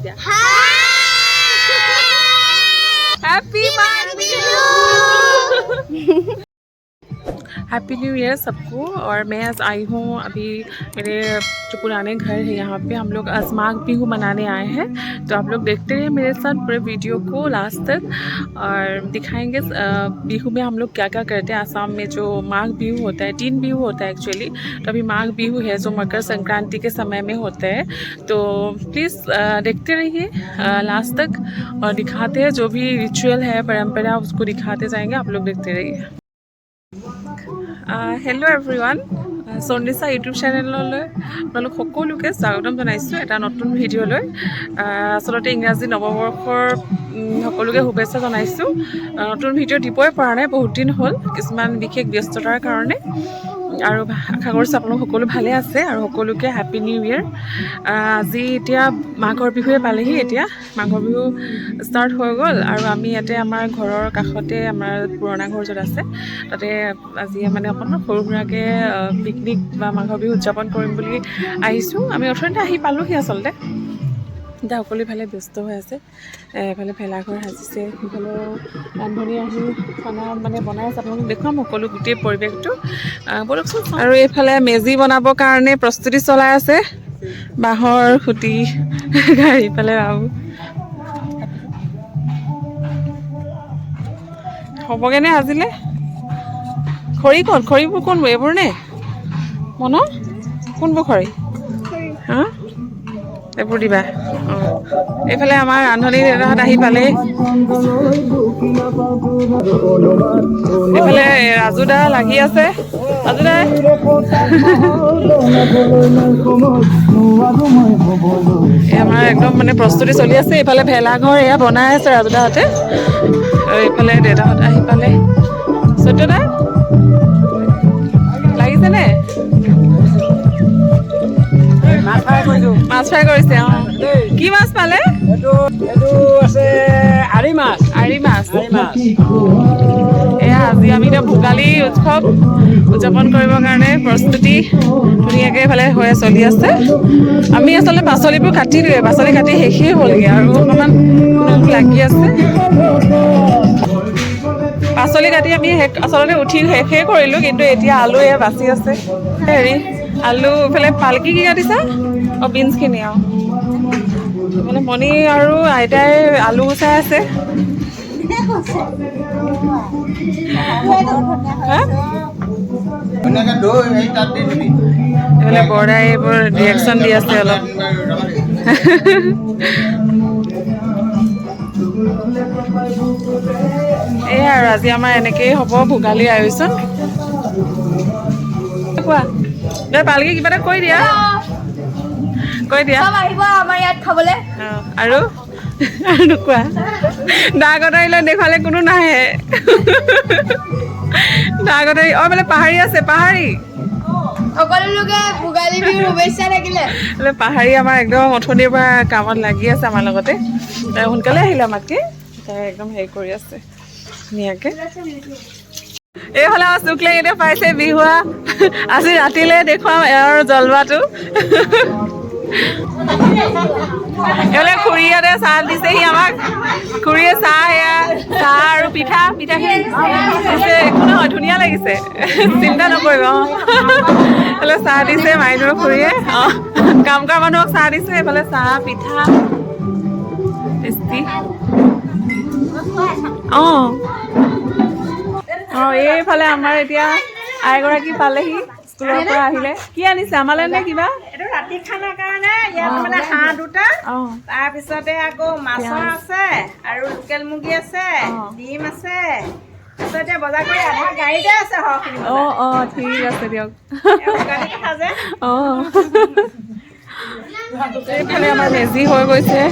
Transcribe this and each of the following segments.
এতিয়া happy happy new year सबको। और मैं आज आई हूँ अभी मेरे जो पुराने घर है यहाँ पे हम लोग आज माघ बिहू मनाने आए हैं। तो आप लोग देखते रहिए मेरे साथ पूरे वीडियो को लास्ट तक और दिखाएंगे बिहू में हम लोग क्या क्या करते हैं। आसाम में जो माघ बिहू होता है 3 बिहू होता है एक्चुअली। तो अभी माघ बिहू है जो मकर संक्रांति के समय में होता है। तो प्लीज़ देखते रहिए लास्ट तक और दिखाते हैं जो भी रिचुअल है परंपरा उसको दिखाते जाएंगे। आप लोग देखते रहिए। हेलो एवरीवन সন্দিছা ইউটিউব চেনেললৈ আপোনালোক সকলোকে স্বাগতম জনাইছোঁ এটা নতুন ভিডিঅ'লৈ। আচলতে ইংৰাজী নৱবৰ্ষৰ সকলোকে শুভেচ্ছা জনাইছোঁ। নতুন ভিডিঅ' দিবই পৰা নাই বহুত দিন হ'ল কিছুমান বিশেষ ব্যস্ততাৰ কাৰণে। আৰু আশা কৰিছোঁ আপোনালোক সকলো ভালে আছে আৰু সকলোকে হেপ্পী নিউ ইয়েৰ। আজি এতিয়া মাঘৰ বিহুৱে পালেহি। এতিয়া মাঘৰ বিহু ষ্টাৰ্ট হৈ গ'ল আৰু আমি ইয়াতে আমাৰ ঘৰৰ কাষতে আমাৰ পুৰণা ঘৰ য'ত আছে তাতে আজি মানে অকণমান সৰু সুৰাকৈ পিকনিক বা মাঘৰ বিহু উদযাপন কৰিম বুলি আহিছোঁ। আমি অথনিতে আহি পালোঁহি আচলতে। এতিয়া সকলো ইফালে ব্যস্ত হৈ আছে। এফালে ভেলাঘৰ সাজিছে, সিফালে ৰান্ধনি আহি খানা মানে বনাই আছে। আপোনালোক দেখুৱাম সকলো গোটেই পৰিৱেশটো বলকচোন। আৰু এইফালে মেজি বনাবৰ কাৰণে প্ৰস্তুতি চলাই আছে। বাঁহৰ খুঁটি গাড়ী ফালে বাবু হ'বগৈনে আজিলে। খৰি ক'ত? খৰিবোৰ কোনবোৰ এইবোৰ নে মন কোনবোৰ খৰি? হা এইবোৰ দিবা। অঁ এইফালে আমাৰ ৰান্ধনি দেউতাহঁত আহি পালে। এইফালে ৰাজুদা লাগি আছে। ৰাজুদা আমাৰ একদম মানে প্ৰস্তুতি চলি আছে। এইফালে ভেলাঘৰ এয়া বনাই আছে ৰাজুদাহঁতে আৰু এইফালে দেউতাহঁত আহি পালে। সত্যদা লাগিছেনে? মাছ ফ্ৰাই কৰিছে। অঁ কি মাছ পালে? এইটো আছে আৰি মাছ। আৰি মাছ। এয়া আজি আমি এতিয়া ভোগালী উৎসৱ উদযাপন কৰিবৰ কাৰণে প্ৰস্তুতি ধুনীয়াকৈ এইফালে হৈ চলি আছে। আমি আচলতে পাচলিবোৰ কাটিলোৱে, পাচলি কাটি শেষেই হ'লগৈ আৰু অকণমান লাগি আছে। পাচলি কাটি আমি আচলতে উঠি শেষেই কৰিলোঁ কিন্তু এতিয়া আলু এয়া বাচি আছে। হেৰি আলু এইফালে পালকি কি কাটিছা? অঁ বিনছখিনি। অঁ মানে মণি আৰু আইতাই আলু গুচাই আছে। এইফালে বৰ্ডাই এইবোৰ ৰিয়েকশ্যন দি আছে অলপ। এয়া আৰু আজি আমাৰ এনেকেই হ'ব ভোগালীৰ আয়োজন। কোৱা দে পালকি কিবা এটা কৈ দিয়া। কৈ দিয়া আহিব আমাৰ ইয়াত খাবলৈ। আৰু কোৱা দা কটাৰীলৈ দেখুৱালে কোনো নাহে। দা কটাৰী অঁ বোলে পাহাৰী আছে। পাহাৰী সকলো লোকে ভোগালী বিহুৰ শুভেচ্ছা থাকিলে। বোলে পাহাৰী আমাৰ একদম অথনিৰ পৰা কামত লাগি আছে আমাৰ লগতে। সোনকালে আহিলে আমাতকৈ তাই একদম হেৰি কৰি আছে ধুনীয়াকৈ। এইফালে আমাৰ চুকলে এতিয়া পাইছে বিহুৱা। আজি ৰাতিলৈ দেখুৱাম এওঁৰ জলবাটো। এইফালে খুৰীহঁতে চাহ দিছেহি আমাক। খুৰীয়ে চাহ এয়া চাহ আৰু পিঠাখিনি দিছে। একো নহয় ধুনীয়া লাগিছে চিন্তা নকৰিব। অঁ এইফালে চাহ দিছে মাইনুৰ খুৰীয়ে। অঁ কাম কৰা মানুহক চাহ দিছে। এইফালে চাহ পিঠা টেষ্টি। অঁ অঁ এইফালে আমাৰ এতিয়া আইগৰাকী পালেহি স্কুলৰ পৰা আহিলে। কি আনিছে আমালৈ নে কিবা? এইটো ৰাতি খানাৰ কাৰণে ইয়াত মানে হাঁহ দুটা, তাৰপিছতে আকৌ মাছৰ আছে আৰু লোকেল মুৰ্গী আছে, ডিম আছে। তাৰপিছত এতিয়া বজাৰ কৰি আধা গাড়ীতে আছে সৰহখিনি। অঁ অঁ ঠিক আছে দিয়ক। অঁ এইফালে আমাৰ মেজি হৈ গৈছে।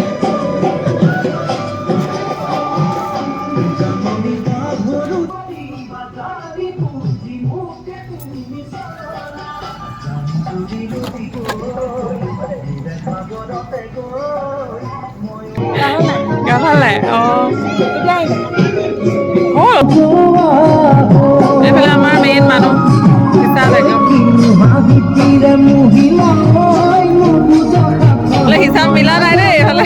গা ভাল নাই? অঁ এইফালে আমাৰ মেইন মানুহ হিচাপ একদম হিচাপ মিলা নাই দেই এইফালে।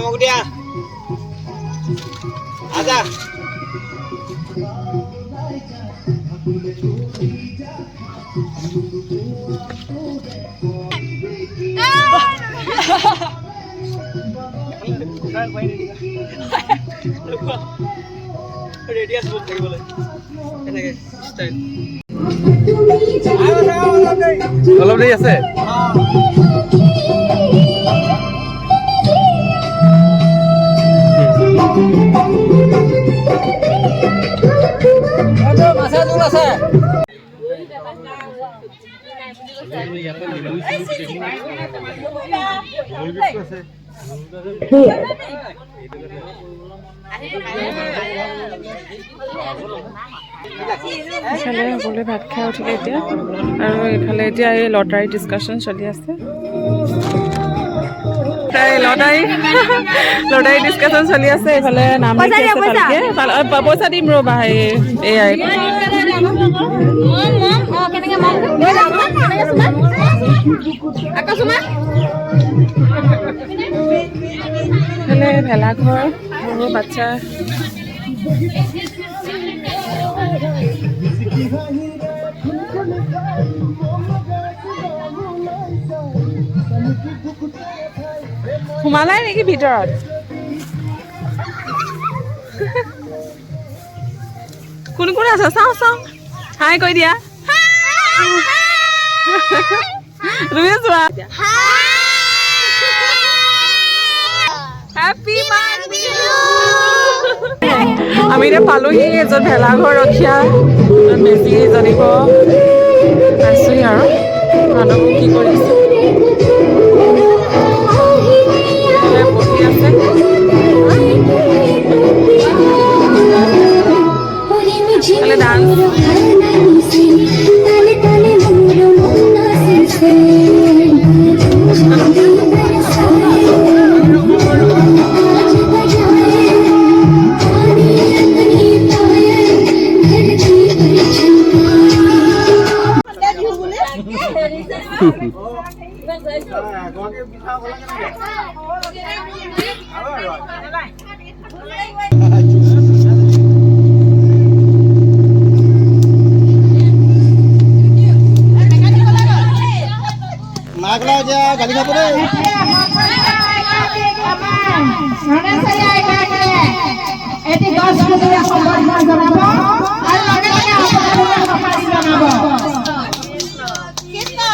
Mau dia. Aja. Radius book thaki bole. Enake style. Olop dei ase. এইফালে সকলোৱে ভাত খাই উঠিলে এতিয়া আৰু এইফালে এতিয়া এই লটাৰী ডিছকাশ্যন চলি আছে লটাৰী ডিছকাশ্যন চলি আছে এইফালে নাম লিখি আছে ভালকে পইচা দিম ৰ'বা এয়াই এইফালে ভেলাঘৰ সৰু বাচ্চা সোমালাই নেকি ভিতৰত কোন কোন আছে চাওঁ চাওঁ হাই কৈ দিয়া তুমি চোৱা হেপী আমি এতিয়া পালোহি এজন ভেলাঘৰ ৰখীয়া মেজি জ্বলিব পাইছোহি আৰু মানুহবোৰ কি কৰিছে বহি আছে dance Magla aja gali nggak boleh. Eti gas kudu yang pembantu janabo, ayo lagi apa pembantu janabo. Kita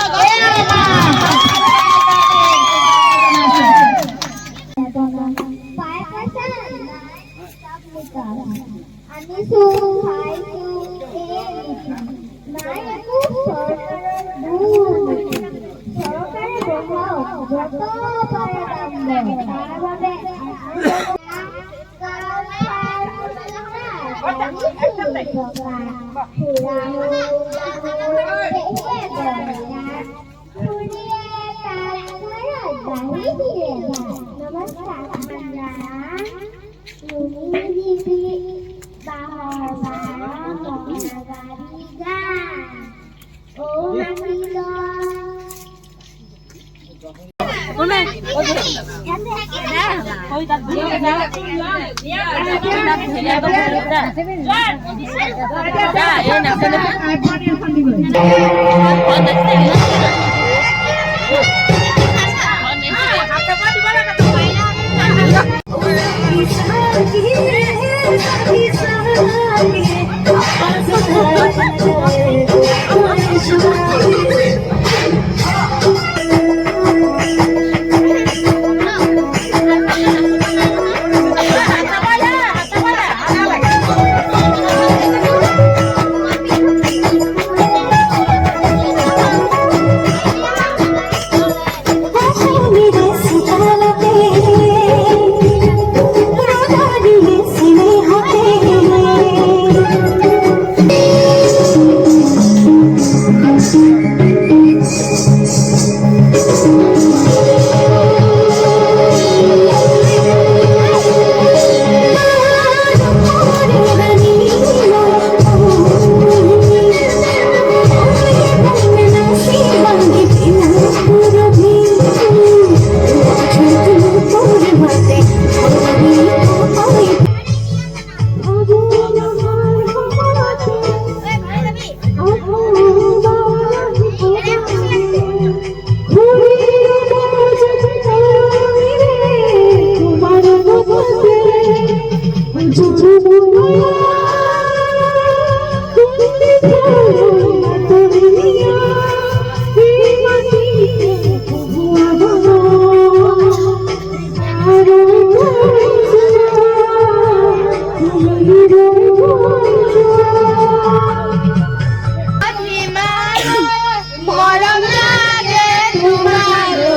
মৰম লাগে তোমালৈ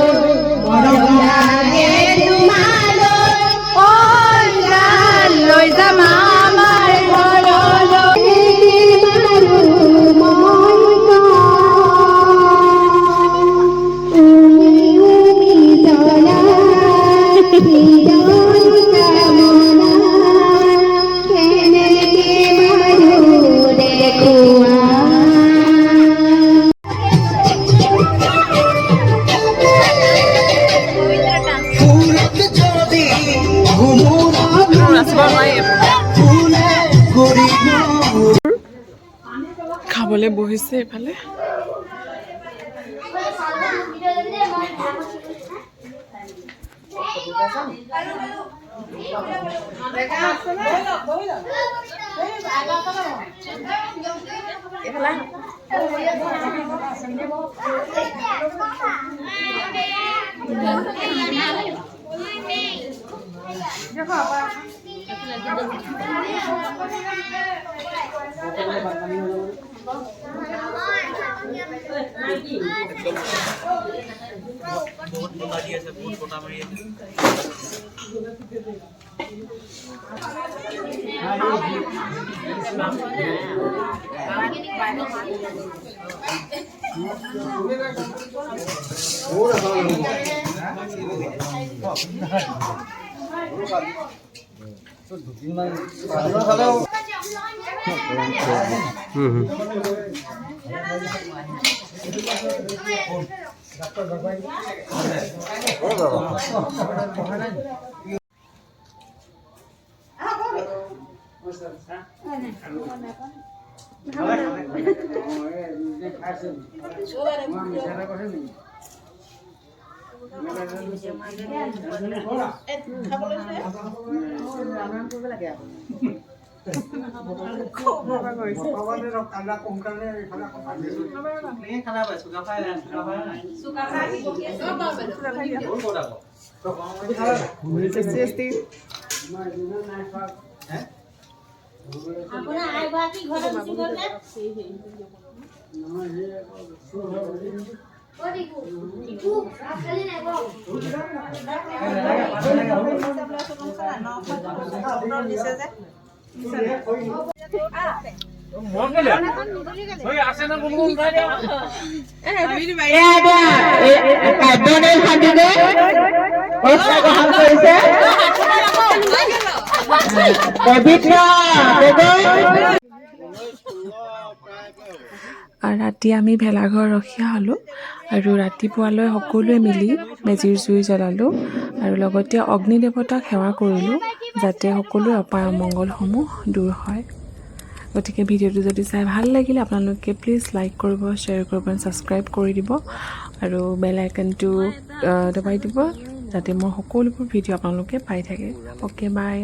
মৰম লাগে তোমালৈ ঐ জান লৈ যাম আমাৰ ঘৰলৈ খাবলৈ বহিছে এইফালে বহুত বতা দি আছে, বহুত বতা মাৰি আছে। ৰাতি আমি ভেলাঘৰ ৰখীয়া হ'লোঁ আৰু ৰাতিপুৱালৈ সকলোৱে মিলি মেজিৰ জুই জ্বলালোঁ আৰু লগতে অগ্নি দেৱতাক সেৱা কৰিলোঁ যাতে সকলোৰে অপায় অমংগলসমূহ দূৰ হয়। গতিকে ভিডিঅ'টো যদি চাই ভাল লাগিলে আপোনালোকে প্লিজ লাইক কৰিব, শ্বেয়াৰ কৰিব, ছাবস্ক্ৰাইব কৰি দিব আৰু বেল আইকনটো দবাই দিব যাতে মোৰ সকলোবোৰ ভিডিঅ' আপোনালোকে পাই থাকে। অ'কে, বাই।